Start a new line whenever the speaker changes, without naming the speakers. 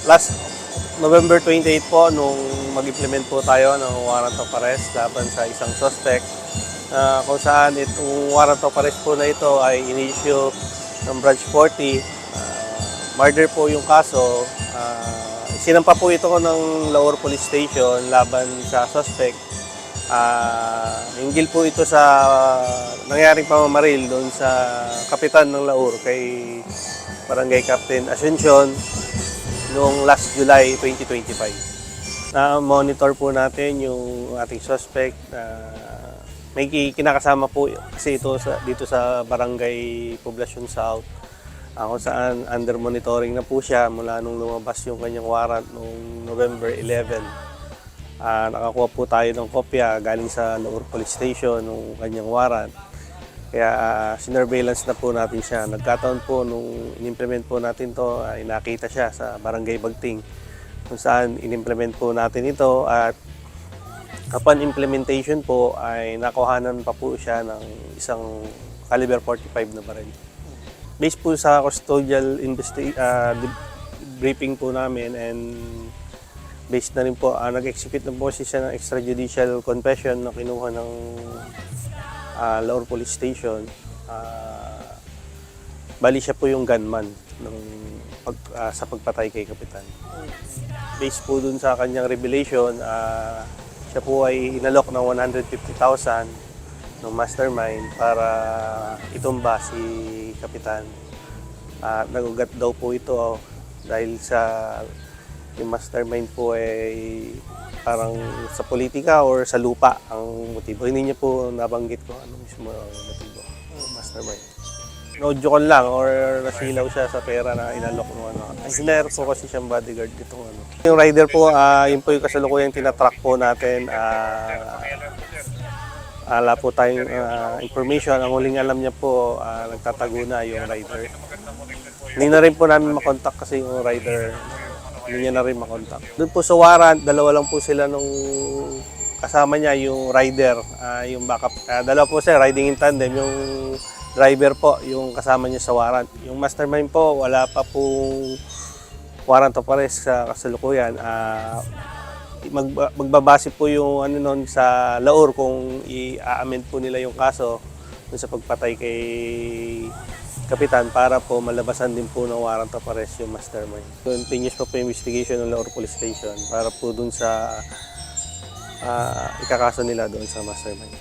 last November 28 po, nung mag-implement po tayo ng warrant of arrest laban sa isang suspect, kung saan itong warrant of arrest po na ito ay in-issue ng Branch 40. Murder po yung kaso. Sinampa po ito ng Laur Police Station laban sa suspect. Hinggil po ito sa nangyaring pamamaril doon sa kapitan ng Laur kay Barangay Captain Asuncion noong last July 2025. Na-monitor po natin yung ating suspect. May kinakasama po kasi ito dito sa Barangay Poblacion South, kung saan under monitoring na po siya mula nung lumabas yung kanyang warrant noong November 11. Nakakuha po tayo ng kopya galing sa Laur Police Station ng kanyang warrant. Kaya sinurveillance na po natin siya. Nagkataon po nung in-implement po natin to, ay nakita siya sa Barangay Bagting, kung saan in-implement po natin ito, at upon implementation po ay nakuhanan pa po siya ng isang caliber 45 na baril. Based po sa custodial briefing po namin, and based na rin po, nag-execute na po siya ng extrajudicial confession na kinuha ng Laur Police Station. Bali siya po yung gunman sa pagpatay kay Kapitan. Based po dun sa kanyang revelation, siya po ay inalok ng 150,000 ng mastermind para itumba si Kapitan. Nagugat daw po ito dahil sa yung mastermind po ay parang sa politika or sa lupa ang motibo. Hindi niya po nabanggit ko ano mismo ang motibo, mastermind. No-joke lang or nasilaw siya sa pera na inalok ng ano. Hinire po kasi siyang bodyguard ditong ano. Yung rider po, yun po yung kasalukuyang tinatrack po natin. Wala po tayong information. Ang huling alam niya po, nagtatago na yung rider. Hindi na rin po namin makontak kasi yung rider. Hindi niya na rin makontak. Doon po sa warrant, dalawa lang po sila nung kasama niya, yung rider, yung backup. Dalawa po sila, riding in tandem. Yung driver po, yung kasama niya sa warrant. Yung mastermind po, wala pa pong warrant of arrest sa kasalukuyan. Magbabase po yung ano nun sa Laur kung i-amend po nila yung kaso dun sa pagpatay kay Kapitan para po malabasan din po ng warrant of arrest yung mastermind. Continuous pa po yung investigation ng Laur Police Station para po dun sa ikakaso nila doon sa mastermind.